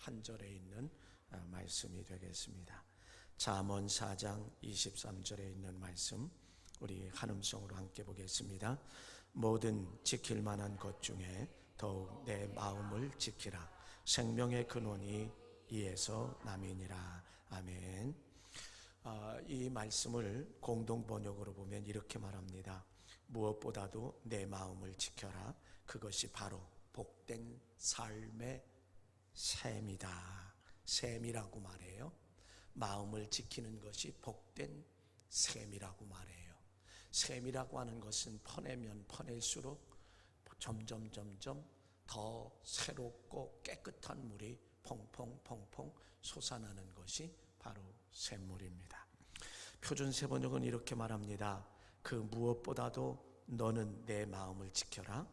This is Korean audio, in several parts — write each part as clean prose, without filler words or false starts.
한 절에 있는 말씀이 되겠습니다. 잠언 4장 23절에 있는 말씀, 우리 한음성으로 함께 보겠습니다. 모든 지킬 만한 것 중에 더욱 내 마음을 지키라. 생명의 근원이 이에서 남이니라. 아멘. 이 말씀을 공동 번역으로 보면 이렇게 말합니다. 무엇보다도 내 마음을 지켜라. 그것이 바로 복된 삶의 셈이다. 셈이라고 말해요. 마음을 지키는 것이 복된 셈이라고 말해요. 셈이라고 하는 것은 퍼내면 퍼낼수록 점점 더 새롭고 깨끗한 물이 퐁퐁 솟아나는 것이 바로 샘물입니다. 표준세 번역은 이렇게 말합니다. 그 무엇보다도 너는 내 마음을 지켜라.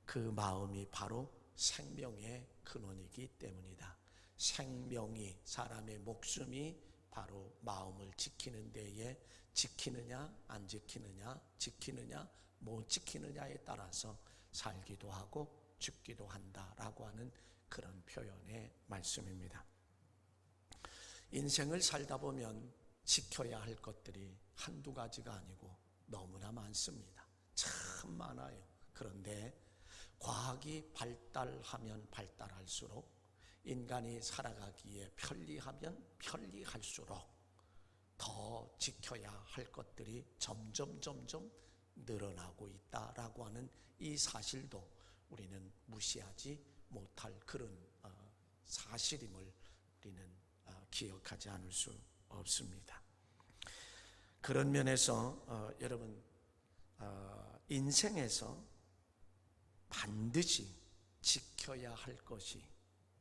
그 마음이 바로 생명의 근원이기 때문이다. 생명이, 사람의 목숨이 바로 마음을 지키는 데에 지키느냐 안 지키느냐, 지키느냐 못 지키느냐에 따라서 살기도 하고 죽기도 한다라고 하는 그런 표현의 말씀입니다. 인생을 살다 보면 지켜야 할 것들이 한두 가지가 아니고 너무나 많습니다. 참 많아요. 그런데 과학이 발달하면 발달할수록, 인간이 살아가기에 편리하면 편리할수록 더 지켜야 할 것들이 점점 늘어나고 있다라고 하는 이 사실도 우리는 무시하지 못할 그런 사실임을 우리는 기억하지 않을 수 없습니다. 그런 면에서 여러분, 인생에서 반드시 지켜야 할 것이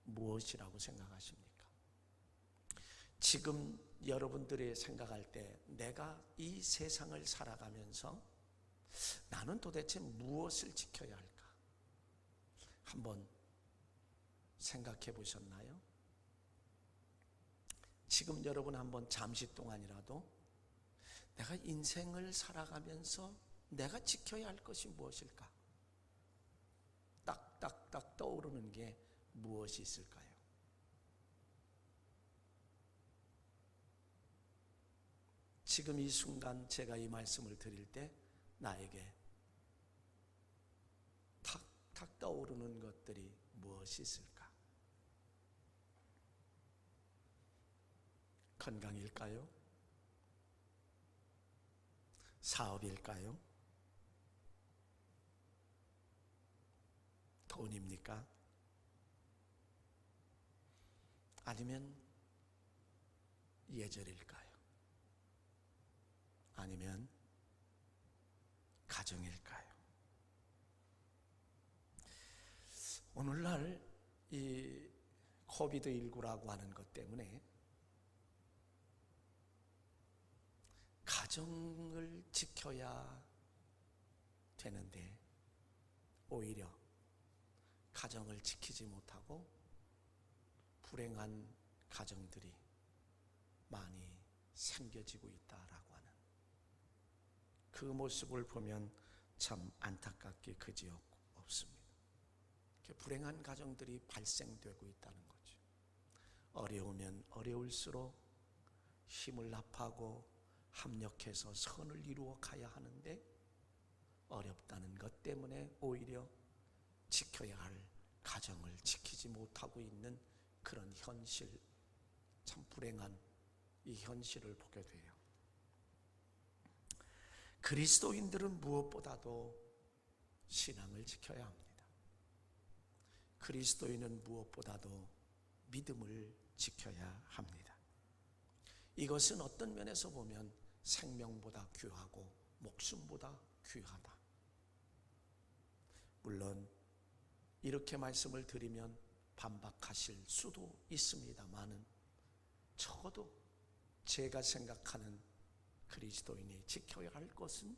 무엇이라고 생각하십니까? 지금 여러분들이 생각할 때 내가 이 세상을 살아가면서 나는 도대체 무엇을 지켜야 할까? 한번 생각해 보셨나요? 지금 여러분 한번 잠시 동안이라도 내가 인생을 살아가면서 내가 지켜야 할 것이 무엇일까? 딱딱딱 떠오르는 게 무엇이 있을까요? 지금 이 순간 제가 이 말씀을 드릴 때 나에게 탁탁 떠오르는 것들이 무엇이 있을까? 건강일까요? 사업일까요? 돈입니까? 아니면 예절일까요? 아니면 가정일까요? 오늘날 이 코비드19라고 하는 것 때문에 가정을 지켜야 되는데 오히려 가정을 지키지 못하고 불행한 가정들이 많이 생겨지고 있다라고 하는 그 모습을 보면 참 안타깝게 그지없습니다. 불행한 가정들이 발생되고 있다는 거죠. 어려우면 어려울수록 힘을 합하고 합력해서 선을 이루어 가야 하는데 어렵다는 것 때문에 오히려 지켜야 할 가정을 지키지 못하고 있는 그런 현실, 참 불행한 이 현실을 보게 돼요. 그리스도인들은 무엇보다도 신앙을 지켜야 합니다. 그리스도인은 무엇보다도 믿음을 지켜야 합니다. 이것은 어떤 면에서 보면 생명보다 귀하고 목숨보다 귀하다. 물론 이렇게 말씀을 드리면 반박하실 수도 있습니다만은 적어도 제가 생각하는 그리스도인이 지켜야 할 것은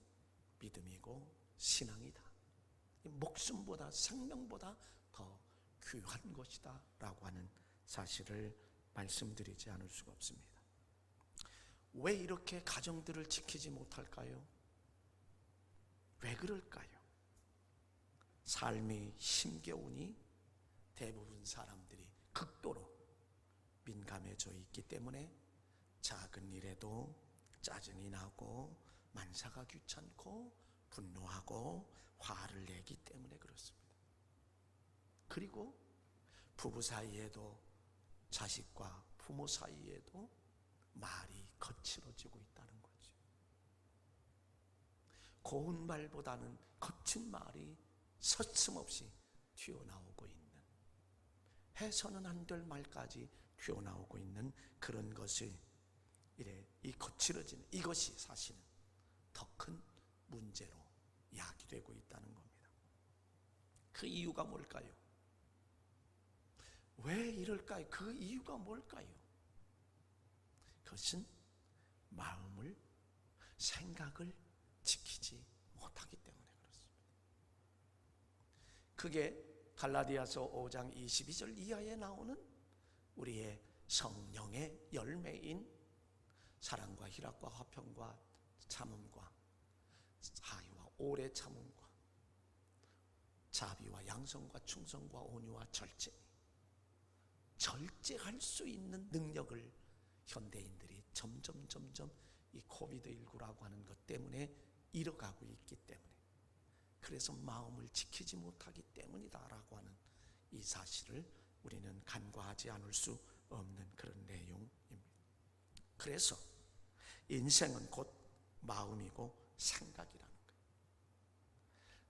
믿음이고 신앙이다. 목숨보다, 생명보다 더 귀한 것이다 라고 하는 사실을 말씀드리지 않을 수가 없습니다. 왜 이렇게 가정들을 지키지 못할까요? 왜 그럴까요? 삶이 힘겨우니 대부분 사람들이 극도로 정해져 있기 때문에 작은 일에도 짜증이 나고 만사가 귀찮고 분노하고 화를 내기 때문에 그렇습니다. 그리고 부부 사이에도 자식과 부모 사이에도 말이 거칠어지고 있다는 거죠. 고운 말보다는 거친 말이 서슴없이 튀어나오고 있는, 해서는 안 될 말까지 튀어나오고 있는 그런 것을 이 거칠어지는 이것이 사실은 더 큰 문제로 야기되고 있다는 겁니다. 그 이유가 뭘까요? 왜 이럴까요? 그 이유가 뭘까요? 그것은 마음을, 생각을 지키지 못하기 때문에 그렇습니다. 그게 갈라디아서 5장 22절 이하에 나오는 우리의 성령의 열매인 사랑과 희락과 화평과 참음과 사의와 오래 참음과 자비와 양성과 충성과 온유와 절제, 절제할 수 있는 능력을 현대인들이 점점 이 코비드19라고 하는 것 때문에 잃어가고 있기 때문에, 그래서 마음을 지키지 못하기 때문이다라고 하는 이 사실을 우리는 간과하지 않을 수 없는 그런 내용입니다. 그래서 인생은 곧 마음이고 생각이라는 거예요.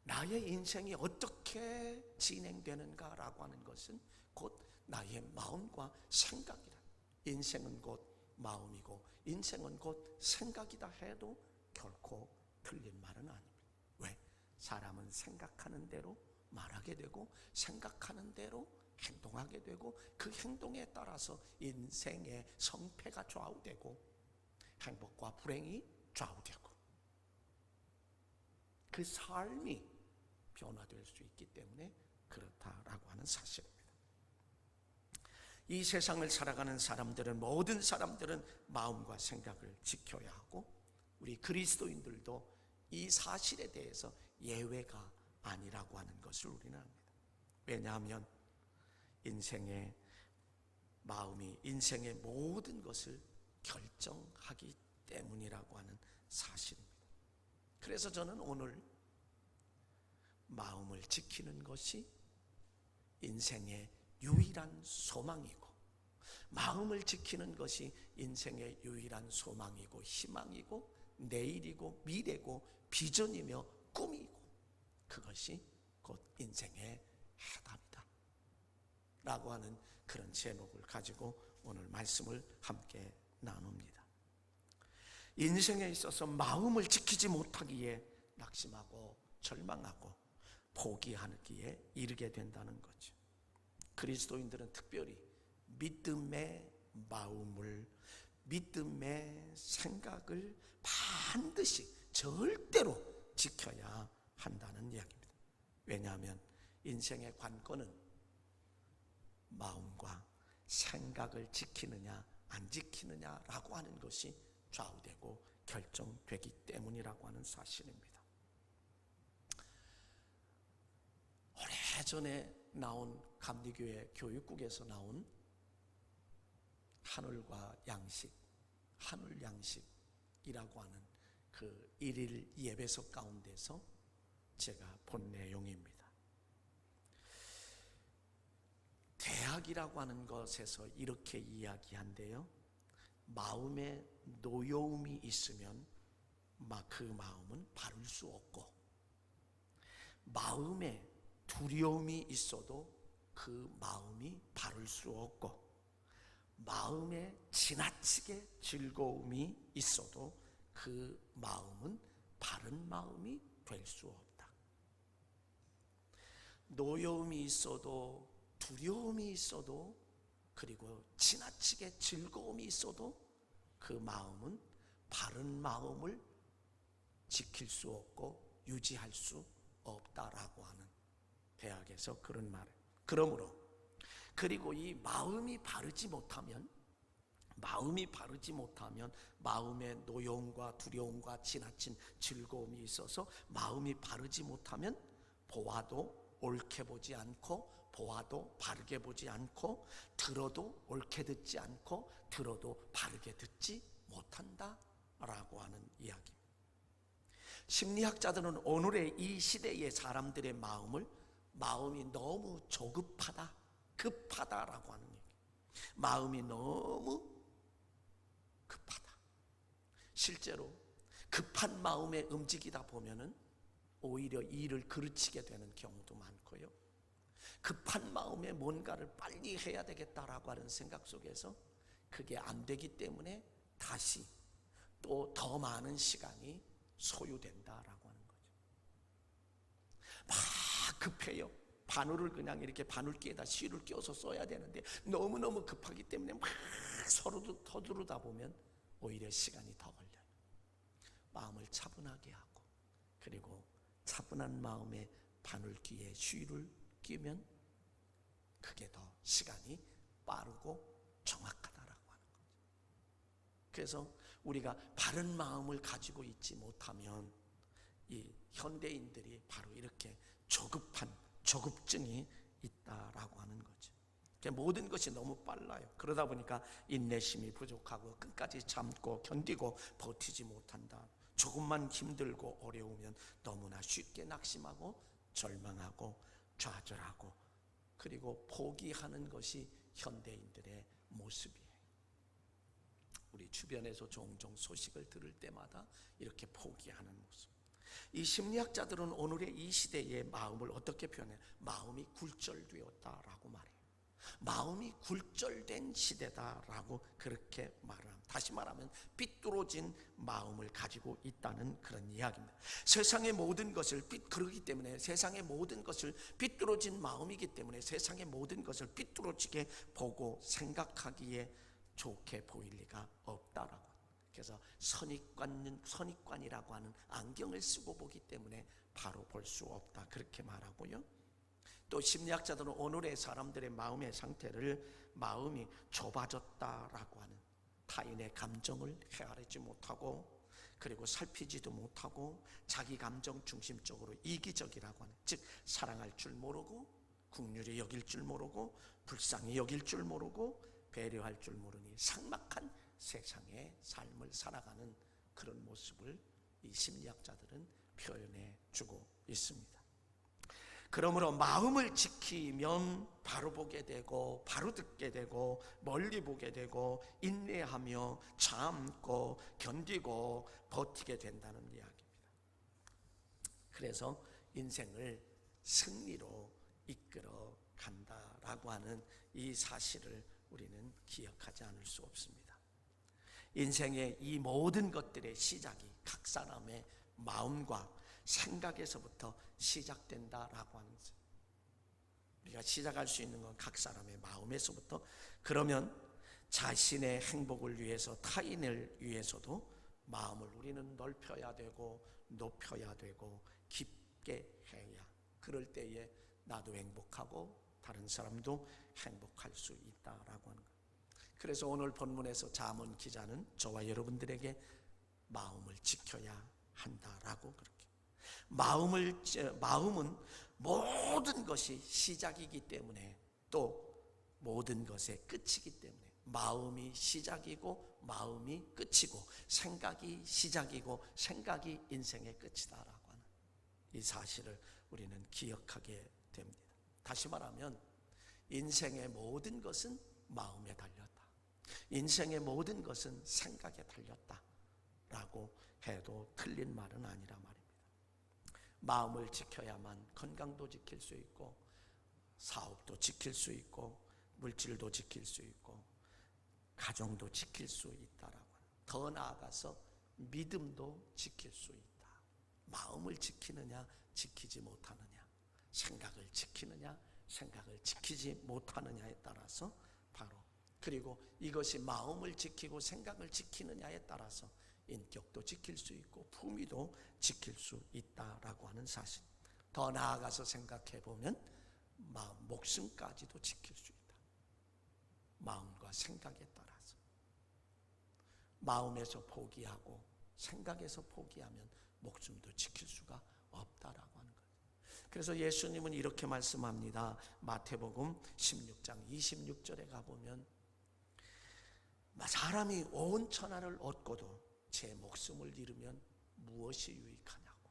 나의 인생이 어떻게 진행되는가라고 하는 것은 곧 나의 마음과 생각이다. 인생은 곧 마음이고 인생은 곧 생각이다 해도 결코 틀린 말은 아닙니다. 왜? 사람은 생각하는 대로 말하게 되고 생각하는 대로 행동하게 되고 그 행동에 따라서 인생의 성패가 좌우되고 행복과 불행이 좌우되고 그 삶이 변화될 수 있기 때문에 그렇다라고 하는 사실입니다. 이 세상을 살아가는 사람들은, 모든 사람들은 마음과 생각을 지켜야 하고 우리 그리스도인들도 이 사실에 대해서 예외가 아니라고 하는 것을 우리는 압니다. 왜냐하면 인생의 마음이 인생의 모든 것을 결정하기 때문이라고 하는 사실입니다. 그래서 저는 오늘 마음을 지키는 것이 인생의 유일한 소망이고, 마음을 지키는 것이 인생의 유일한 소망이고 희망이고 내일이고 미래고 비전이며 꿈이고, 그것이 곧 인생의 해답이다 라고 하는 그런 제목을 가지고 오늘 말씀을 함께 나눕니다. 인생에 있어서 마음을 지키지 못하기에 낙심하고 절망하고 포기하기에 이르게 된다는 거죠. 그리스도인들은 특별히 믿음의 마음을, 믿음의 생각을 반드시 절대로 지켜야 한다는 이야기입니다. 왜냐하면 인생의 관건은 마음과 생각을 지키느냐 안 지키느냐라고 하는 것이 좌우되고 결정되기 때문이라고 하는 사실입니다. 오래전에 나온 감리교회 교육국에서 나온 하늘과 양식, 하늘 양식이라고 하는 그 일일 예배석 가운데서 제가 본 내용입니다. 대학이라고 하는 것에서 이렇게 이야기한대요. 마음에 노여움이 있으면 그 마음은 바를 수 없고, 마음에 두려움이 있어도 그 마음이 바를 수 없고, 마음에 지나치게 즐거움이 있어도 그 마음은 바른 마음이 될 수 없다. 노여움이 있어도 두려움이 있어도 그리고 지나치게 즐거움이 있어도 그 마음은 바른 마음을 지킬 수 없고 유지할 수 없다라고 하는 대학에서 그런 말을. 그러므로 그리고 이 마음이 바르지 못하면 마음의 노여움과 두려움과 지나친 즐거움이 있어서 마음이 바르지 못하면 보아도 옳게 보지 않고 보아도 바르게 보지 않고 들어도 옳게 듣지 않고 들어도 바르게 듣지 못한다라고 하는 이야기입니다. 심리학자들은 오늘의 이 시대의 사람들의 마음이 너무 조급하다, 급하다라고 하는 얘기. 마음이 너무 급하다. 실제로 급한 마음에 움직이다 보면은 오히려 일을 그르치게 되는 경우도 많고요. 급한 마음에 뭔가를 빨리 해야 되겠다라고 하는 생각 속에서 그게 안 되기 때문에 다시 또 더 많은 시간이 소요된다라고 하는 거죠. 막 급해요. 바늘을 그냥 이렇게 바늘기에다 실을 껴서 써야 되는데 너무너무 급하기 때문에 막 서로도 터두르다 보면 오히려 시간이 더 걸려요. 마음을 차분하게 하고, 그리고 차분한 마음에 바늘기에 실을 끼면 그게 더 시간이 빠르고 정확하다라고 하는 거죠. 그래서 우리가 바른 마음을 가지고 있지 못하면 이 현대인들이 바로 이렇게 조급증이 있다라고 하는 거죠. 모든 것이 너무 빨라요. 그러다 보니까 인내심이 부족하고 끝까지 참고 견디고 버티지 못한다. 조금만 힘들고 어려우면 너무나 쉽게 낙심하고 절망하고 좌절하고 그리고 포기하는 것이 현대인들의 모습이에요. 우리 주변에서 종종 소식을 들을 때마다 이렇게 포기하는 모습. 이 심리학자들은 오늘의 이 시대의 마음을 어떻게 표현해요? 마음이 굴절되었다라고 말해요. 마음이 굴절된 시대다라고 그렇게 말합니다. 다시 말하면 삐뚤어진 마음을 가지고 있다는 그런 이야기입니다. 세상의 모든 것을 그러기 때문에 세상의 모든 것을 삐뚤어진 마음이기 때문에 세상의 모든 것을 삐뚤어지게 보고 생각하기에 좋게 보일 리가 없다라고. 그래서 선입관이라고 하는 안경을 쓰고 보기 때문에 바로 볼 수 없다 그렇게 말하고요. 또 심리학자들은 오늘의 사람들의 마음의 상태를 마음이 좁아졌다라고 하는, 타인의 감정을 헤아리지 못하고 그리고 살피지도 못하고 자기 감정 중심적으로 이기적이라고 하는, 즉 사랑할 줄 모르고 긍휼히 여길 줄 모르고 불쌍히 여길 줄 모르고 배려할 줄 모르니 삭막한 세상의 삶을 살아가는 그런 모습을 이 심리학자들은 표현해 주고 있습니다. 그러므로 마음을 지키면 바로 보게 되고 바로 듣게 되고 멀리 보게 되고 인내하며 참고 견디고 버티게 된다는 이야기입니다. 그래서 인생을 승리로 이끌어 간다라고 하는 이 사실을 우리는 기억하지 않을 수 없습니다. 인생의 이 모든 것들의 시작이 각 사람의 마음과 생각에서부터 시작된다라고 하는 거죠. 우리가 시작할 수 있는 건 각 사람의 마음에서부터. 그러면 자신의 행복을 위해서 타인을 위해서도 마음을 우리는 넓혀야 되고 높여야 되고 깊게 해야, 그럴 때에 나도 행복하고 다른 사람도 행복할 수 있다라고 하는 거예요. 그래서 오늘 본문에서 잠언 기자는 저와 여러분들에게 마음을 지켜야 한다라고 그렇게, 마음은 모든 것이 시작이기 때문에 또 모든 것의 끝이기 때문에 마음이 시작이고 마음이 끝이고 생각이 시작이고 생각이 인생의 끝이다라고 하는 이 사실을 우리는 기억하게 됩니다. 다시 말하면 인생의 모든 것은 마음에 달렸다. 인생의 모든 것은 생각에 달렸다라고 해도 틀린 말은 아니라 말입니다. 마음을 지켜야만 건강도 지킬 수 있고 사업도 지킬 수 있고 물질도 지킬 수 있고 가정도 지킬 수 있다라고, 더 나아가서 믿음도 지킬 수 있다. 마음을 지키느냐 지키지 못하느냐, 생각을 지키느냐 생각을 지키지 못하느냐에 따라서 바로, 그리고 이것이 마음을 지키고 생각을 지키느냐에 따라서 인격도 지킬 수 있고 품위도 지킬 수 있다라고 하는 사실. 더 나아가서 생각해 보면 목숨까지도 지킬 수 있다. 마음과 생각에 따라서. 마음에서 포기하고 생각에서 포기하면 목숨도 지킬 수가 없다라고 하는 거예요. 그래서 예수님은 이렇게 말씀합니다. 마태복음 16장 26절에 가보면 사람이 온 천하를 얻고도 제 목숨을 잃으면 무엇이 유익하냐고.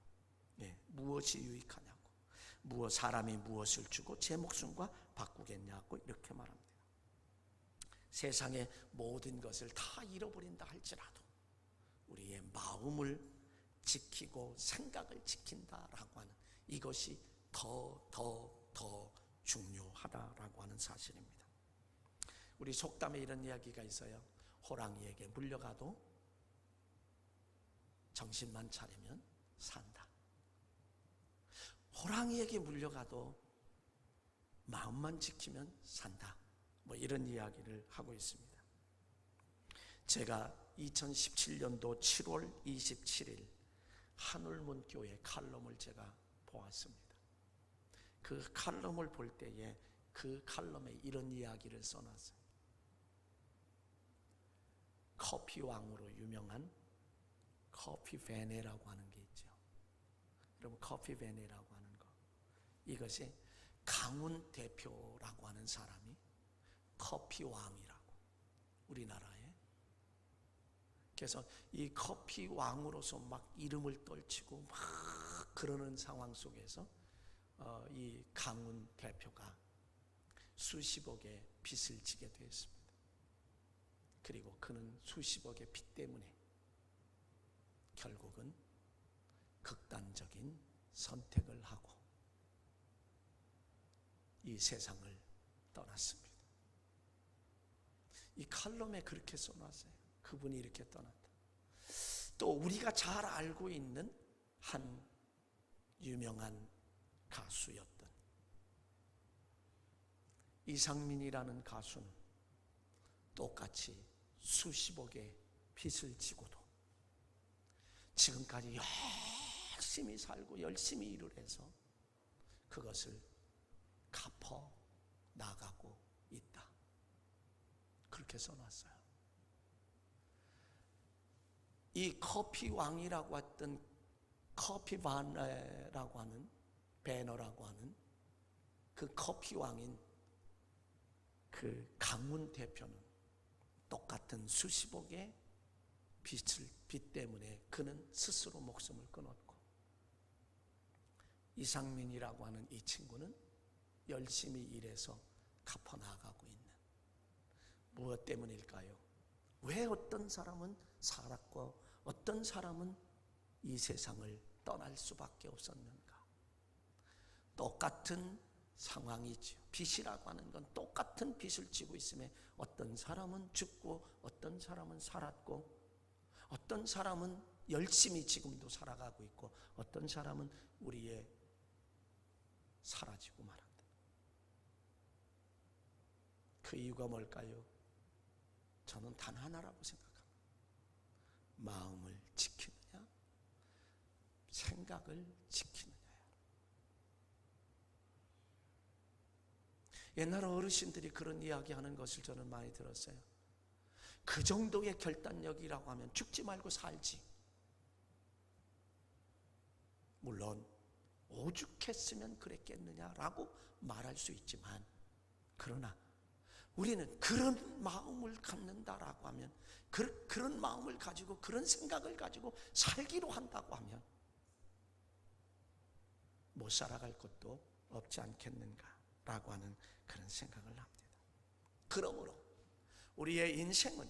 무엇이 유익하냐고. 사람이 무엇을 주고 제 목숨과 바꾸겠냐고 이렇게 말합니다. 세상의 모든 것을 다 잃어버린다 할지라도 우리의 마음을 지키고 생각을 지킨다라고 하는 이것이 더 중요하다라고 하는 사실입니다. 우리 속담에 이런 이야기가 있어요. 호랑이에게 물려가도 정신만 차리면 산다. 호랑이에게 물려가도 마음만 지키면 산다. 이런 이야기를 하고 있습니다. 제가 2017년도 7월 27일 하늘문교회 칼럼을 제가 보았습니다. 그 칼럼을 볼 때에 그 칼럼에 이런 이야기를 써놨어요. 커피 왕으로 유명한 커피 베네라고 하는 게 있죠. 여러분, 커피 베네라고 하는 거, 이것이 강훈 대표라고 하는 사람이 커피 왕이라고, 우리나라에. 그래서 이 커피 왕으로서 막 이름을 떨치고 막 그러는 상황 속에서 이 강훈 대표가 수십억의 빚을 지게 되었습니다. 그리고 그는 수십억의 빚 때문에 결국은 극단적인 선택을 하고 이 세상을 떠났습니다. 이 칼럼에 그렇게 써놨어요. 그분이 이렇게 떠났다. 또 우리가 잘 알고 있는 한 유명한 가수였던 이상민이라는 가수는 똑같이 수십억의 빚을 지고도 지금까지 열심히 살고 열심히 일을 해서 그것을 갚아 나가고 있다. 그렇게 써놨어요. 이 커피 왕이라고 했던 커피 바너라고 하는 그 커피 왕인 그 강훈 대표는 똑같은 수십억의 빚 때문에 그는 스스로 목숨을 끊었고, 이상민이라고 하는 이 친구는 열심히 일해서 갚아나가고 있는, 무엇 때문일까요? 왜 어떤 사람은 살았고 어떤 사람은 이 세상을 떠날 수밖에 없었는가? 똑같은 상황이죠. 빚이라고 하는 건 똑같은 빚을 지고 있음에 어떤 사람은 죽고 어떤 사람은 살았고 어떤 사람은 열심히 지금도 살아가고 있고 어떤 사람은 우리의 사라지고 말한다. 그 이유가 뭘까요? 저는 단 하나라고 생각합니다. 마음을 지키느냐, 생각을 지키느냐. 옛날 어르신들이 그런 이야기하는 것을 저는 많이 들었어요. 그 정도의 결단력이라고 하면 죽지 말고 살지. 물론 오죽했으면 그랬겠느냐라고 말할 수 있지만, 그러나 우리는 그런 마음을 갖는다라고 하면, 그런 마음을 가지고 그런 생각을 가지고 살기로 한다고 하면 못 살아갈 것도 없지 않겠는가라고 하는 그런 생각을 합니다. 그러므로 우리의 인생은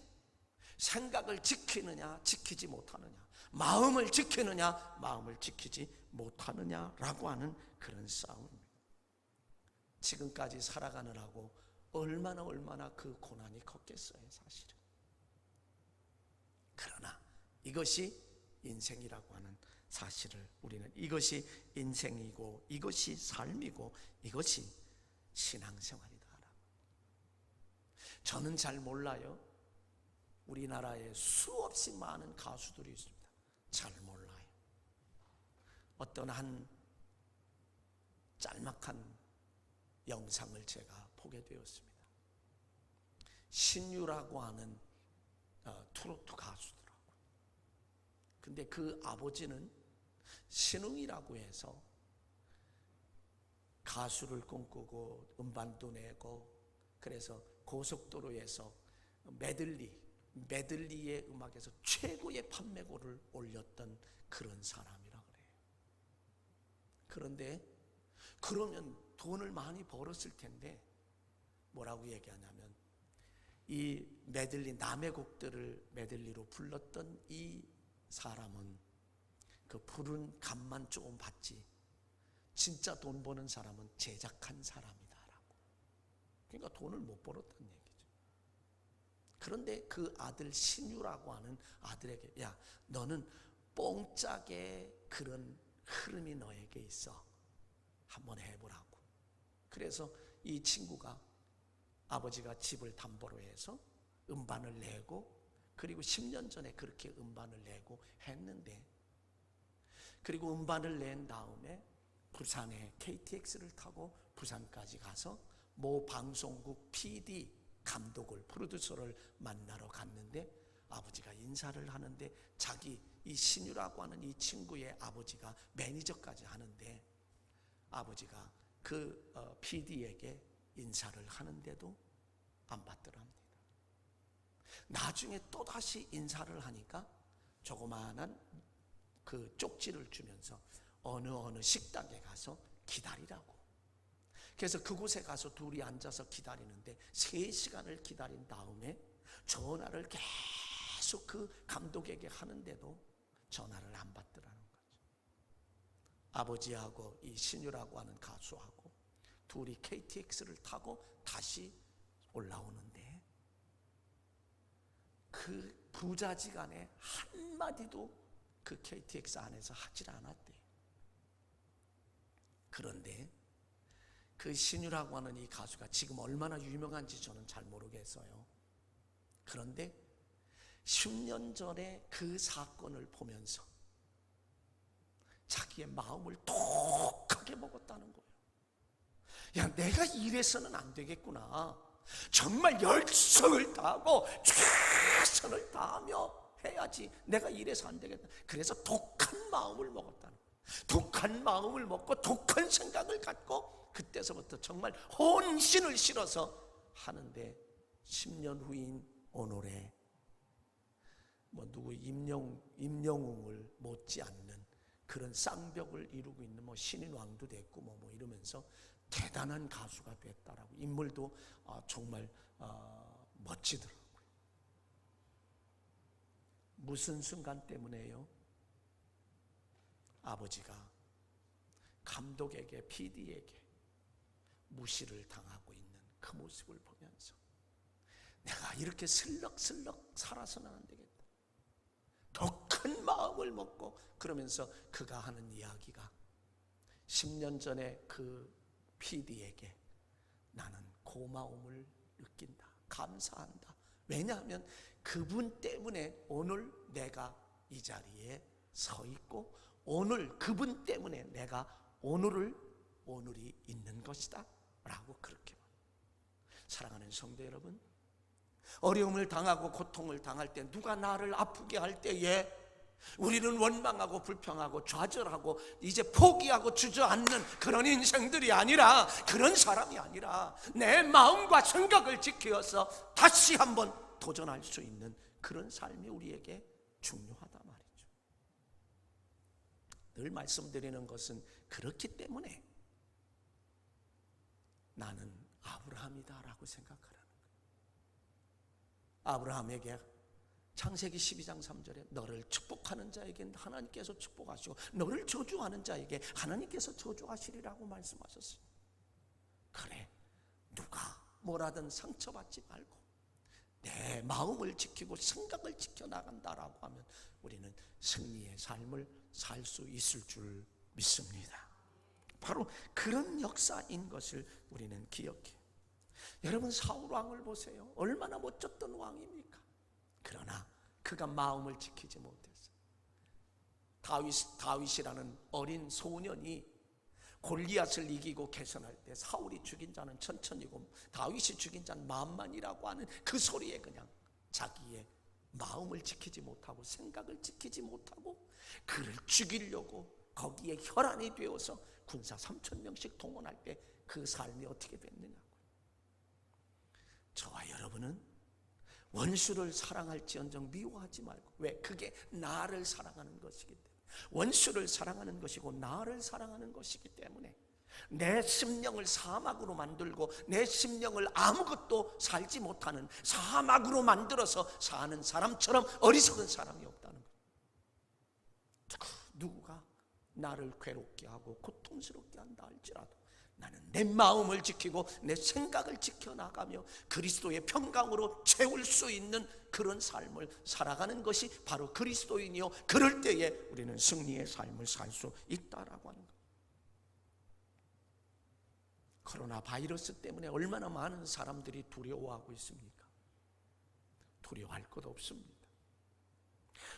생각을 지키느냐 지키지 못하느냐, 마음을 지키느냐 마음을 지키지 못하느냐라고 하는 그런 싸움입니다. 지금까지 살아가느라고 얼마나 그 고난이 컸겠어요, 사실은. 그러나 이것이 인생이라고 하는 사실을 우리는, 이것이 인생이고 이것이 삶이고 이것이 신앙생활이다. 저는 잘 몰라요. 우리나라에 수없이 많은 가수들이 있습니다. 잘 몰라요. 어떤 한 짤막한 영상을 제가 보게 되었습니다. 신유라고 하는 트로트 가수더라고요. 근데 그 아버지는 신흥이라고 해서 가수를 꿈꾸고 음반도 내고, 그래서 고속도로에서 메들리의 음악에서 최고의 판매고를 올렸던 그런 사람이라 그래요. 그런데 그러면 돈을 많이 벌었을 텐데 뭐라고 얘기하냐면, 이 메들리, 남의 곡들을 메들리로 불렀던 이 사람은 그 부른 값만 조금 받지 진짜 돈 버는 사람은 제작한 사람이다라고. 그러니까 돈을 못 벌었다는 얘기죠. 그런데 그 아들 신유라고 하는 아들에게, 야, 너는 뽕짝의 그런 흐름이 너에게 있어, 한번 해보라고. 그래서 이 친구가 아버지가 집을 담보로 해서 음반을 내고, 그리고 10년 전에 그렇게 음반을 내고 했는데, 그리고 음반을 낸 다음에 부산에 KTX를 타고 부산까지 가서 모 방송국 PD 감독을, 프로듀서를 만나러 갔는데, 아버지가 인사를 하는데 자기 이 신유라고 하는 이 친구의 아버지가 매니저까지 하는데, 아버지가 그 PD에게 인사를 하는데도 안 받더랍니다. 나중에 또다시 인사를 하니까 조그마한 그 쪽지를 주면서 어느 식당에 가서 기다리라고. 그래서 그곳에 가서 둘이 앉아서 기다리는데 3시간을 기다린 다음에 전화를 계속 그 감독에게 하는데도 전화를 안 받더라는 거죠. 아버지하고 이 신유라고 하는 가수하고 둘이 KTX를 타고 다시 올라오는데 그 부자지간에 한마디도 그 KTX 안에서 하질 않았대요. 그런데 그 신유라고 하는 이 가수가 지금 얼마나 유명한지 저는 잘 모르겠어요. 그런데 10년 전에 그 사건을 보면서 자기의 마음을 독하게 먹었다는 거예요. 야, 내가 이래서는 안 되겠구나. 정말 열성을 다하고 최선을 다하며 해야지. 내가 이래서 안 되겠다. 그래서 독한 마음을 먹었다는 거예요. 독한 마음을 먹고 독한 생각을 갖고 그때서부터 정말 혼신을 실어서 하는데, 10년 후인 오늘에 누구 임영웅을 못지않는 그런 쌍벽을 이루고 있는 신인왕도 됐고 이러면서 대단한 가수가 됐다라고. 인물도 정말 멋지더라고요. 무슨 순간 때문에요? 아버지가 감독에게, PD에게 무시를 당하고 있는 그 모습을 보면서 내가 이렇게 슬럭슬럭 살아서는 안 되겠다. 더 큰 마음을 먹고, 그러면서 그가 하는 이야기가 10년 전에 그 PD에게 나는 고마움을 느낀다, 감사한다. 왜냐하면 그분 때문에 오늘 내가 이 자리에 서 있고, 오늘 그분 때문에 내가 오늘이 있는 것이다 라고 그렇게 말합니다. 사랑하는 성도 여러분, 어려움을 당하고 고통을 당할 때, 누가 나를 아프게 할 때에 우리는 원망하고 불평하고 좌절하고 이제 포기하고 주저앉는 그런 인생들이 아니라, 그런 사람이 아니라 내 마음과 생각을 지켜서 다시 한번 도전할 수 있는 그런 삶이 우리에게 중요하다 말이죠. 늘 말씀드리는 것은 그렇기 때문에 나는 아브라함이다라고 생각하라는 거예요. 아브라함에게 창세기 12장 3절에 너를 축복하는 자에게 하나님께서 축복하시고 너를 저주하는 자에게 하나님께서 저주하시리라고 말씀하셨어요. 그래, 누가 뭐라든 상처받지 말고 내 마음을 지키고 생각을 지켜나간다라고 하면 우리는 승리의 삶을 살 수 있을 줄 믿습니다. 바로 그런 역사인 것을 우리는 기억해요. 여러분, 사울 왕을 보세요. 얼마나 멋졌던 왕입니까? 그러나 그가 마음을 지키지 못했어요. 다윗이라는 어린 소년이 골리앗을 이기고 개선할 때 사울이 죽인 자는 천천이고 다윗이 죽인 자는 만만이라고 하는 그 소리에 그냥 자기의 마음을 지키지 못하고 생각을 지키지 못하고 그를 죽이려고 거기에 혈안이 되어서 군사 3,000명씩 동원할 때 그 삶이 어떻게 됐느냐고요. 저와 여러분은 원수를 사랑할지언정 미워하지 말고, 왜? 그게 나를 사랑하는 것이기 때문에, 원수를 사랑하는 것이고 나를 사랑하는 것이기 때문에 내 심령을 사막으로 만들고 내 심령을 아무것도 살지 못하는 사막으로 만들어서 사는 사람처럼 어리석은 사람이 없다는 거예요. 누구가 나를 괴롭게 하고 고통스럽게 한다 할지라도 나는 내 마음을 지키고 내 생각을 지켜나가며 그리스도의 평강으로 채울 수 있는 그런 삶을 살아가는 것이 바로 그리스도인이요, 그럴 때에 우리는 승리의 삶을 살 수 있다라고 하는 거예요. 코로나 바이러스 때문에 얼마나 많은 사람들이 두려워하고 있습니까? 두려워할 것 없습니다.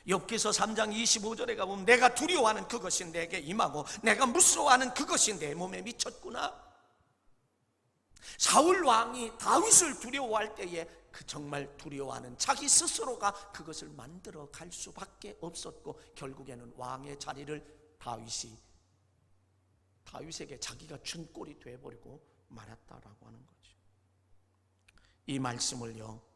욥기서 3장 25절에 가보면 내가 두려워하는 그것이 내게 임하고 내가 무서워하는 그것이 내 몸에 미쳤구나. 사울 왕이 다윗을 두려워할 때에 그 정말 두려워하는 자기 스스로가 그것을 만들어 갈 수밖에 없었고, 결국에는 왕의 자리를 다윗에게 자기가 준 꼴이 되어버리고 말았다라고 하는 거죠. 이 말씀을요,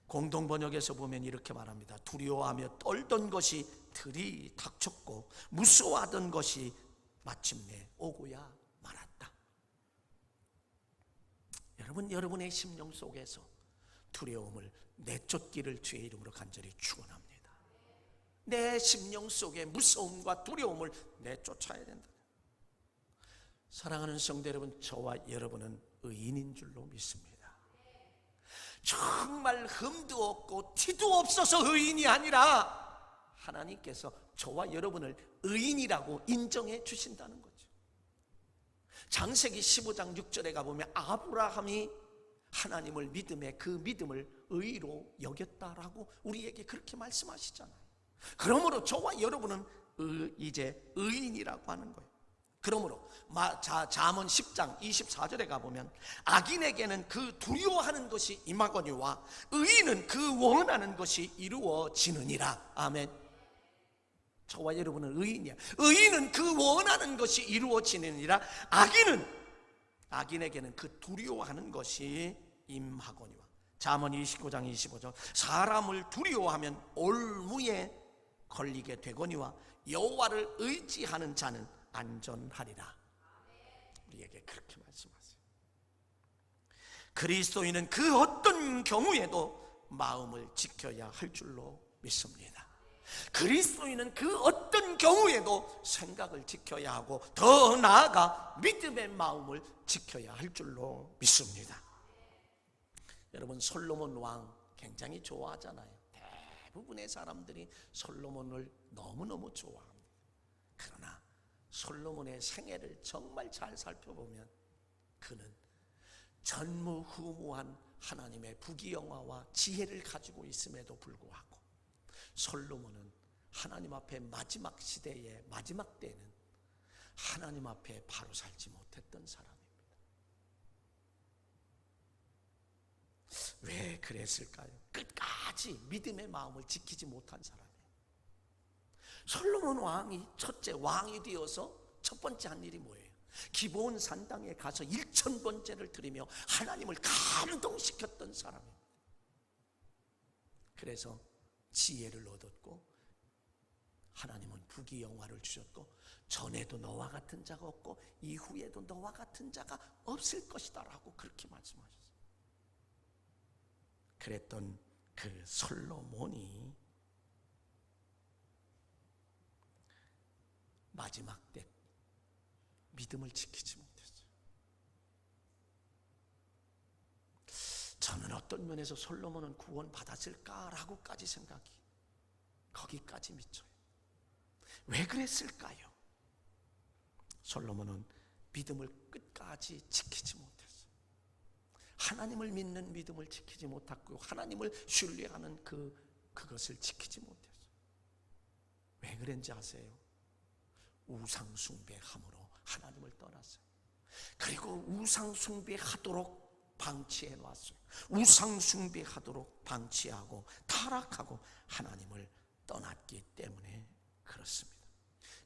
공동번역에서 보면 이렇게 말합니다. 두려워하며 떨던 것이 들이 닥쳤고 무서워하던 것이 마침내 오고야 말았다. 여러분의 심령 속에서 두려움을 내쫓기를 주의 이름으로 간절히 축원합니다. 내 심령 속에 무서움과 두려움을 내쫓아야 된다. 사랑하는 성도 여러분, 저와 여러분은 의인인 줄로 믿습니다. 정말 흠도 없고 티도 없어서 의인이 아니라 하나님께서 저와 여러분을 의인이라고 인정해 주신다는 거죠. 창세기 15장 6절에 가보면 아브라함이 하나님을 믿음에 그 믿음을 의로 여겼다라고 우리에게 그렇게 말씀하시잖아요. 그러므로 저와 여러분은 이제 의인이라고 하는 거예요. 그러므로 잠언 10장 24절에 가보면 악인에게는 그 두려워하는 것이 임하거니와 의인은 그 원하는 것이 이루어지느니라. 아멘. 저와 여러분은 의인이야. 의인은 그 원하는 것이 이루어지느니라. 악인에게는 그 두려워하는 것이 임하거니와. 잠언 29장 25절 사람을 두려워하면 올무에 걸리게 되거니와 여호와를 의지하는 자는 안전하리라. 우리에게 그렇게 말씀하세요. 그리스도인은 그 어떤 경우에도 마음을 지켜야 할 줄로 믿습니다. 그리스도인은 그 어떤 경우에도 생각을 지켜야 하고 더 나아가 믿음의 마음을 지켜야 할 줄로 믿습니다. 여러분, 솔로몬 왕 굉장히 좋아하잖아요. 대부분의 사람들이 솔로몬을 너무너무 좋아합니다. 그러나 솔로몬의 생애를 정말 잘 살펴보면 그는 전무후무한 하나님의 부귀영화와 지혜를 가지고 있음에도 불구하고 솔로몬은 하나님 앞에 마지막 시대의 마지막 때는 하나님 앞에 바로 살지 못했던 사람입니다. 왜 그랬을까요? 끝까지 믿음의 마음을 지키지 못한 사람이에요. 솔로몬 왕이 첫째 왕이 되어서 첫 번째 한 일이 뭐예요? 기브온 산당에 가서 1000번째를 드리며 하나님을 감동시켰던 사람입니다. 그래서 지혜를 얻었고 하나님은 부귀영화를 주셨고 전에도 너와 같은 자가 없고 이후에도 너와 같은 자가 없을 것이다 라고 그렇게 말씀하셨어요. 그랬던 그 솔로몬이 마지막 때 믿음을 지키지 못했어요. 저는 어떤 면에서 솔로몬은 구원받았을까라고까지 생각이 거기까지 미쳐요. 왜 그랬을까요? 솔로몬은 믿음을 끝까지 지키지 못했어요. 하나님을 믿는 믿음을 지키지 못했고 하나님을 신뢰하는 그것을 지키지 못했어요. 왜 그런지 아세요? 우상 숭배함으로 하나님을 떠났어요. 그리고 우상 숭배하도록 방치해 놨어요. 우상 숭배하도록 방치하고 타락하고 하나님을 떠났기 때문에 그렇습니다.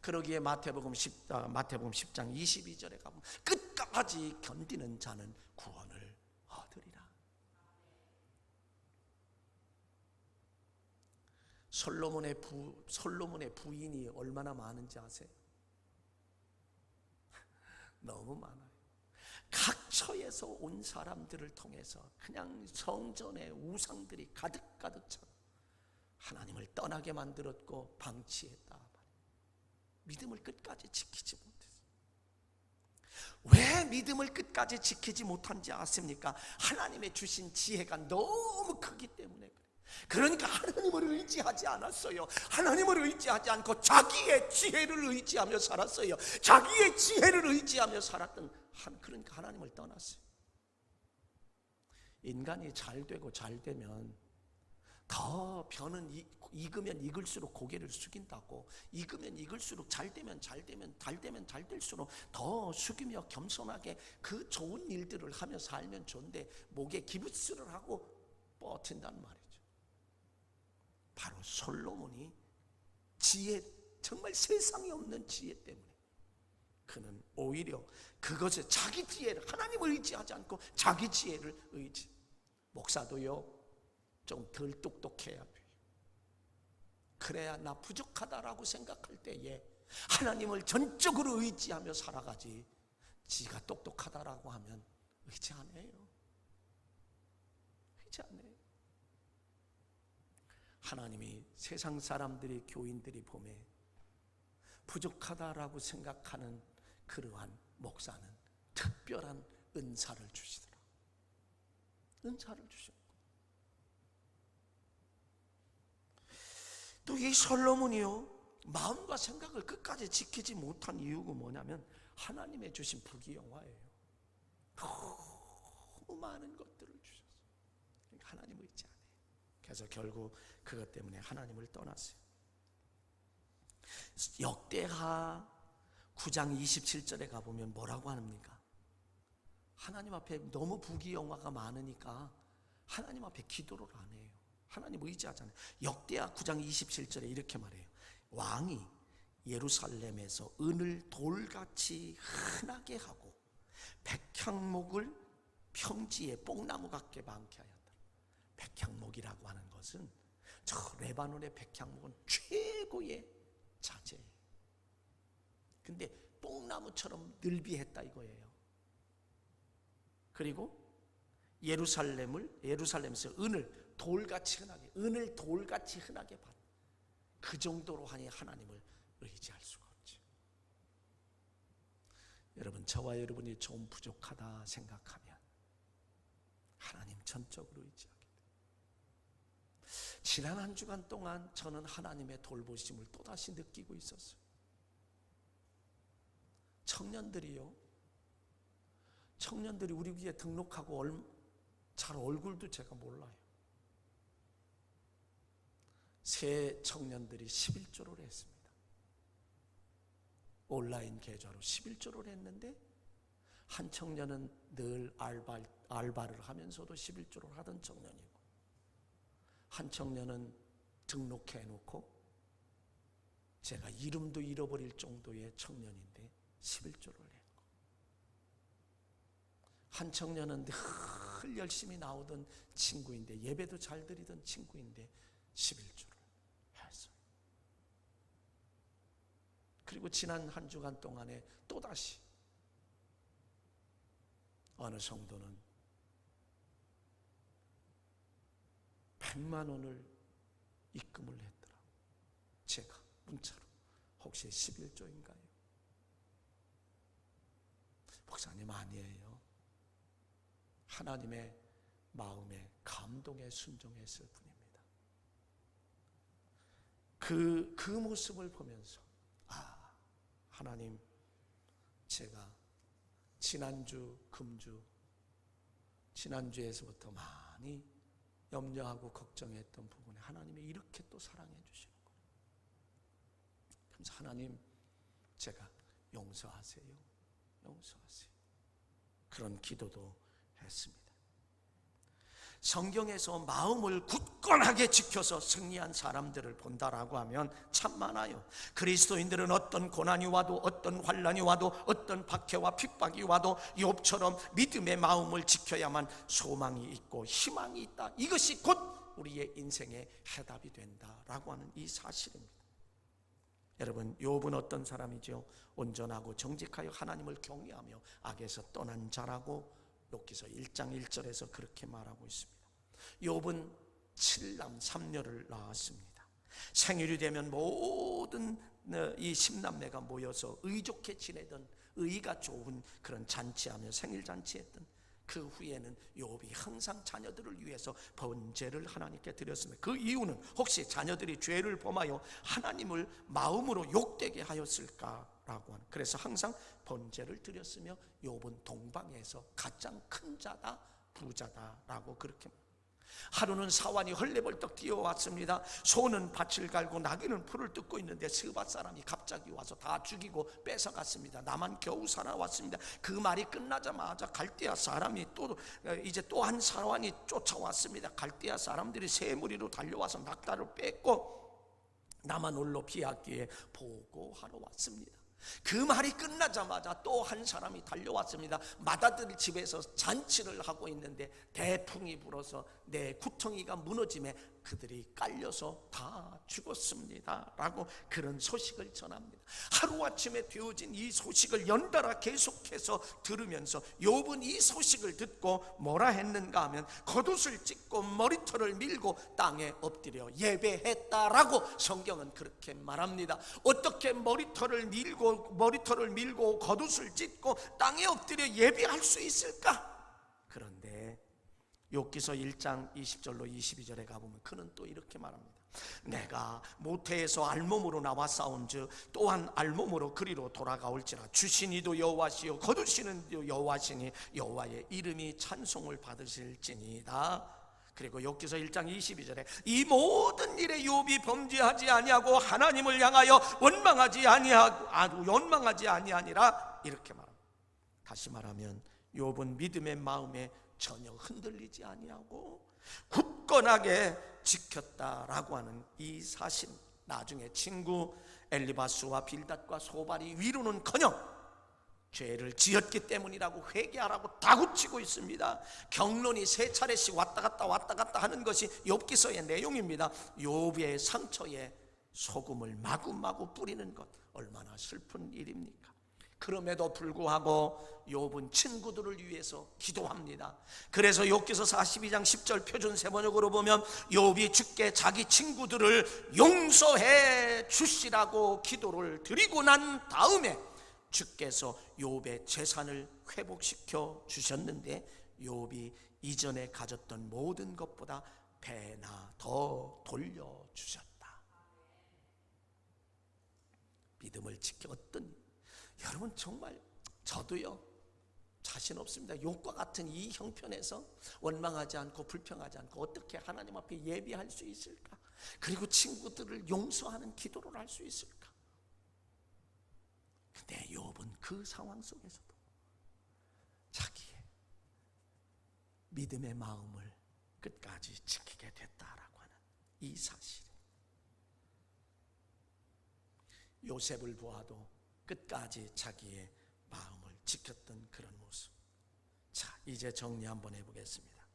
그러기에 마태복음 10장 22절에 가보면 끝까지 견디는 자는 구원을 얻으리라. 솔로몬의 부인이 얼마나 많은지 아세요? 너무 많아요. 각처에서 온 사람들을 통해서 그냥 성전에 우상들이 가득가득 차 하나님을 떠나게 만들었고 방치했다. 믿음을 끝까지 지키지 못했어요. 왜 믿음을 끝까지 지키지 못한지 아십니까? 하나님의 주신 지혜가 너무 크기 때문에 그래요. 그러니까 하나님을 의지하지 않았어요. 하나님을 의지하지 않고 자기의 지혜를 의지하며 살았어요. 자기의 지혜를 의지하며 살았던 그러니까 하나님을 떠났어요. 인간이 잘 되고 잘 되면 더 벼는 익으면 익을수록 고개를 숙인다고, 익으면 익을수록 잘 되면 잘 될수록 더 숙이며 겸손하게 그 좋은 일들을 하며 살면 좋은데 목에 기부스를 하고 버틴다는 말이죠. 바로 솔로몬이 지혜, 정말 세상에 없는 지혜 때문에 그는 오히려 그것에 자기 지혜를, 하나님을 의지하지 않고 자기 지혜를 목사도요 좀 덜 똑똑해야 돼요. 그래야 나 부족하다라고 생각할 때에 하나님을 전적으로 의지하며 살아가지, 지가 똑똑하다라고 하면 의지 안 해요. 의지 안 해요. 하나님이 세상 사람들이, 교인들이 보면 부족하다라고 생각하는 그러한 목사는 특별한 은사를 주시더라. 은사를 주시더라. 또 이 솔로몬이요 마음과 생각을 끝까지 지키지 못한 이유가 뭐냐면 하나님의 주신 부귀영화예요. 너무 많은 것들을 주셨어요. 그러니까 하나님을 의지 안 해요. 그래서 결국 그것 때문에 하나님을 떠났어요. 역대하 9장 27절에 가보면 뭐라고 합니까? 하나님 앞에 너무 부귀영화가 많으니까 하나님 앞에 기도를 안 해요. 하나님 의지하잖아요. 역대하 9장 27절에 이렇게 말해요. 왕이 예루살렘에서 은을 돌같이 흔하게 하고 백향목을 평지에 뽕나무 같게 많게 하였다. 백향목이라고 하는 것은 저 레바논의 백향목은 최고의 자재예요. 근데 뽕나무처럼 늘비했다 이거예요. 그리고 예루살렘에서 은을 돌같이 흔하게 받. 그 정도로 하니 하나님을 의지할 수가 없죠. 여러분, 저와 여러분이 좀 부족하다 생각하면 하나님 전적으로 의지하게 돼요. 지난 한 주간 동안 저는 하나님의 돌보심을 또다시 느끼고 있었어요. 청년들이 우리 교회에 등록하고 잘 얼굴도 제가 몰라요. 새 청년들이 11조를 했습니다. 온라인 계좌로 11조를 했는데 한 청년은 늘 알바를 하면서도 11조를 하던 청년이고, 한 청년은 등록해 놓고 제가 이름도 잃어버릴 정도의 청년인데 11조를 했고, 한 청년은 늘 열심히 나오던 친구인데, 예배도 잘 드리던 친구인데 11조를 했어요. 그리고 지난 한 주간 동안에 또다시 어느 성도는 100만 원을 입금을 했더라. 제가 문자로 혹시 11조인가요? 목사님 아니에요. 하나님의 마음에 감동에 순종했을 뿐입니다. 그 모습을 보면서 하나님, 제가 지난주에서부터 많이 염려하고 걱정했던 부분에 하나님이 이렇게 또 사랑해 주시는 거예요. 그래서 하나님, 제가 용서하세요. 그런 기도도 했습니다. 성경에서 마음을 굳건하게 지켜서 승리한 사람들을 본다라고 하면 참 많아요. 그리스도인들은 어떤 고난이 와도, 어떤 환난이 와도, 어떤 박해와 핍박이 와도 욥처럼 믿음의 마음을 지켜야만 소망이 있고 희망이 있다. 이것이 곧 우리의 인생의 해답이 된다라고 하는 이 사실입니다. 여러분, 욥은 어떤 사람이죠? 온전하고 정직하여 하나님을 경외하며 악에서 떠난 자라고 욥기서 1장 1절에서 그렇게 말하고 있습니다. 욥은 7남 3녀를 낳았습니다. 생일이 되면 모든 이 10남매가 모여서 의좋게 지내던, 의가 좋은 그런 잔치하며 생일 잔치했던, 그 후에는 욥이 항상 자녀들을 위해서 번제를 하나님께 드렸습니다. 그 이유는 혹시 자녀들이 죄를 범하여 하나님을 마음으로 욕되게 하였을까라고 하는, 그래서 항상 번제를 드렸으며 욥은 동방에서 가장 큰 자다, 부자다라고 그렇게 말합니다. 하루는 사환이 헐레벌떡 뛰어왔습니다. 소는 밭을 갈고 나귀는 풀을 뜯고 있는데 스밧 사람이 갑자기 와서 다 죽이고 뺏어갔습니다. 나만 겨우 살아왔습니다. 그 말이 끝나자마자 갈대아 사람이 이제 또 한 사환이 쫓아왔습니다. 갈대아 사람들이 새 무리로 달려와서 낙타를 뺏고 나만 홀로 피하기에 보고하러 왔습니다. 그 말이 끝나자마자 또 한 사람이 달려왔습니다. 맏아들 집에서 잔치를 하고 있는데 대풍이 불어서 내 구덩이가 무너짐에 그들이 깔려서 다 죽었습니다 라고 그런 소식을 전합니다. 하루아침에 되어진 이 소식을 연달아 계속해서 들으면서 욥은 이 소식을 듣고 뭐라 했는가 하면 겉옷을 찢고 머리털을 밀고 땅에 엎드려 예배했다라고 성경은 그렇게 말합니다. 어떻게 머리털을 밀고 겉옷을 찢고 땅에 엎드려 예배할 수 있을까? 그런데 욥기서 1장 20절로 22절에 가보면 그는 또 이렇게 말합니다. 내가 모태에서 알몸으로 나와 싸운즉 또한 알몸으로 그리로 돌아가올지라. 주신 이도 여호와시요 거두시는 이도 여호와시니 여호와의 이름이 찬송을 받으실지니이다. 그리고 욥기서 1장 22절에 이 모든 일에 욥이 범죄하지 아니하고 하나님을 향하여 원망하지 아니하니라 이렇게 말합니다. 다시 말하면 욥은 믿음의 마음에 전혀 흔들리지 아니하고 굳건하게 지켰다라고 하는 이 사실, 나중에 친구 엘리바스와 빌닷과 소발이 위로는커녕 죄를 지었기 때문이라고 회개하라고 다구치고 있습니다. 경론이 3차례씩 왔다 갔다 하는 것이 욥기서의 내용입니다. 욥의 상처에 소금을 마구마구 뿌리는 것, 얼마나 슬픈 일입니까? 그럼에도 불구하고 욥은 친구들을 위해서 기도합니다. 그래서 욥기서 42장 10절 표준 세번역으로 보면 욥이 주께 자기 친구들을 용서해 주시라고 기도를 드리고 난 다음에 주께서 욥의 재산을 회복시켜 주셨는데 욥이 이전에 가졌던 모든 것보다 배나 더 돌려주셨다. 믿음을 지켰던, 여러분 정말 저도요 자신 없습니다. 욥과 같은 이 형편에서 원망하지 않고 불평하지 않고 어떻게 하나님 앞에 예비할 수 있을까? 그리고 친구들을 용서하는 기도를 할 수 있을까? 근데 욥은 그 상황 속에서도 자기의 믿음의 마음을 끝까지 지키게 됐다라고 하는 이 사실. 요셉을 보아도 끝까지 자기의 마음을 지켰던 그런 모습. 자, 이제 정리 한번 해보겠습니다.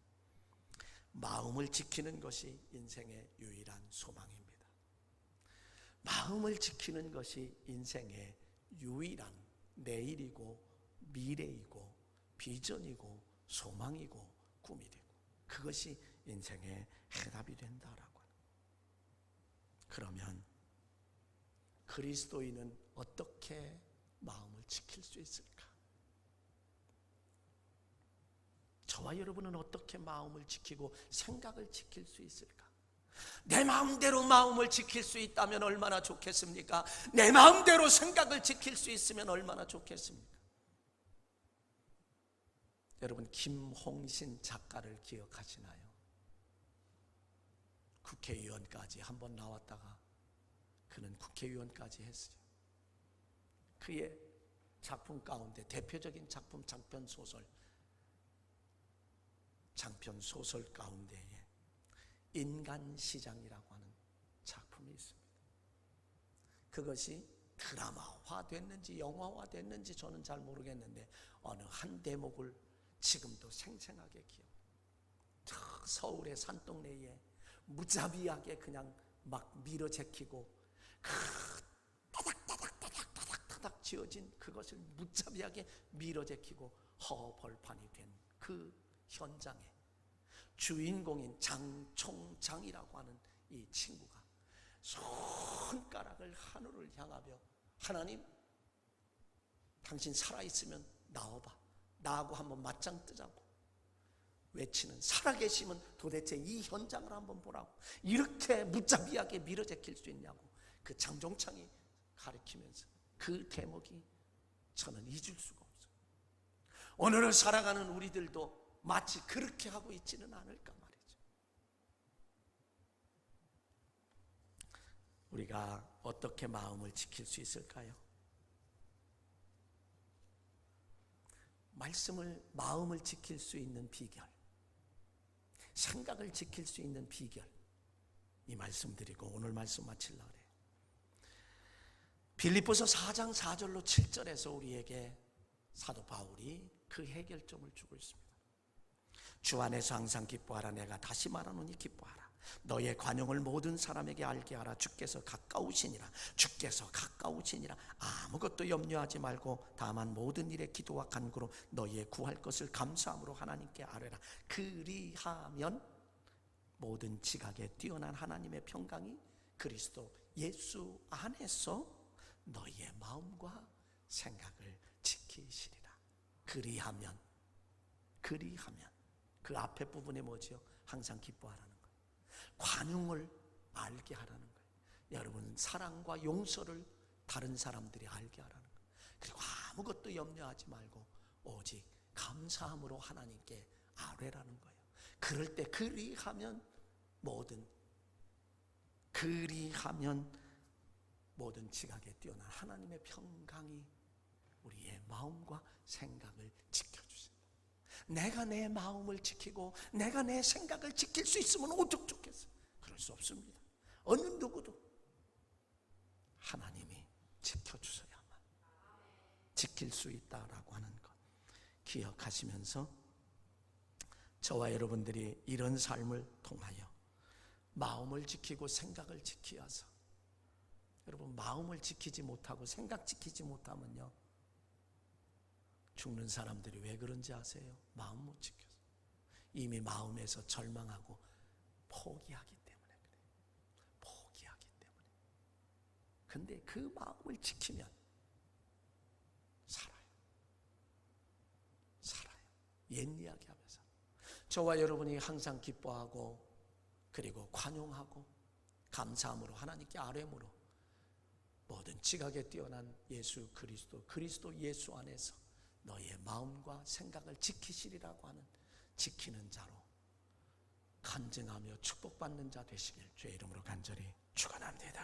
마음을 지키는 것이 인생의 유일한 소망입니다. 마음을 지키는 것이 인생의 유일한 내일이고 미래이고 비전이고 소망이고 꿈이 되고 그것이 인생의 해답이 된다라고 하는. 그러면 그리스도인은 어떻게 마음을 지킬 수 있을까? 저와 여러분은 어떻게 마음을 지키고 생각을 지킬 수 있을까? 내 마음대로 마음을 지킬 수 있다면 얼마나 좋겠습니까? 내 마음대로 생각을 지킬 수 있으면 얼마나 좋겠습니까? 여러분, 김홍신 작가를 기억하시나요? 국회의원까지 한번 나왔다가 그는 국회의원까지 했어요. 그의 작품 가운데 대표적인 작품 장편 소설 장편 소설 가운데에 인간시장이라고 하는 작품이 있습니다. 그것이 드라마화 됐는지 영화화 됐는지 저는 잘 모르겠는데 어느 한 대목을 지금도 생생하게 기억해요. 서울의 산동네에 무자비하게 그냥 막 밀어제키고 타닥타닥 지어진 그것을 무자비하게 밀어제키고 허벌판이 된 그 현장에 주인공인 장총장이라고 하는 이 친구가 손가락을 하늘을 향하며 하나님, 당신 살아있으면 나와봐, 나하고 한번 맞짱 뜨자고 외치는, 살아계시면 도대체 이 현장을 한번 보라고, 이렇게 무자비하게 밀어제킬 수 있냐고 그 장종창이 가리키면서 그 대목이 저는 잊을 수가 없어요. 오늘을 살아가는 우리들도 마치 그렇게 하고 있지는 않을까 말이죠. 우리가 어떻게 마음을 지킬 수 있을까요? 마음을 지킬 수 있는 비결, 생각을 지킬 수 있는 비결, 이 말씀 드리고 오늘 말씀 마치려고 그래요. 빌립보서 4장 4절로 7절에서 우리에게 사도 바울이 그 해결점을 주고 있습니다. 주 안에서 항상 기뻐하라. 내가 다시 말하노니 기뻐하라. 너의 관용을 모든 사람에게 알게 하라. 주께서 가까우시니라. 주께서 가까우시니라. 아무것도 염려하지 말고 다만 모든 일에 기도와 간구로 너희의 구할 것을 감사함으로 하나님께 아뢰라. 그리하면 모든 지각에 뛰어난 하나님의 평강이 그리스도 예수 안에서 너희의 마음과 생각을 지키시리라. 그리하면 그 앞에 부분이 뭐지요? 항상 기뻐하라는 거예요. 관용을 알게 하라는 거예요. 여러분, 사랑과 용서를 다른 사람들이 알게 하라는 거예요. 그리고 아무것도 염려하지 말고 오직 감사함으로 하나님께 아뢰라는 거예요. 그럴 때 그리하면 모든 지각에 뛰어난 하나님의 평강이 우리의 마음과 생각을 지켜주신다. 내가 내 마음을 지키고 내가 내 생각을 지킬 수 있으면 어떻게 좋겠어요? 그럴 수 없습니다. 어느 누구도 하나님이 지켜주셔야만 지킬 수 있다라고 하는 것 기억하시면서 저와 여러분들이 이런 삶을 통하여 마음을 지키고 생각을 지키어서, 여러분, 마음을 지키지 못하고 생각 지키지 못하면요, 죽는 사람들이 왜 그런지 아세요? 마음 못 지켜서. 이미 마음에서 절망하고 포기하기 때문에 그래요. 포기하기 때문에. 근데 그 마음을 지키면 살아요. 옛 이야기 하면서 저와 여러분이 항상 기뻐하고 그리고 관용하고 감사함으로 하나님께 아뢰므로 모든 지각에 뛰어난 예수 그리스도 예수 안에서 너희의 마음과 생각을 지키시리라고 하는 지키는 자로 간증하며 축복받는 자 되시길 주의 이름으로 간절히 축원합니다.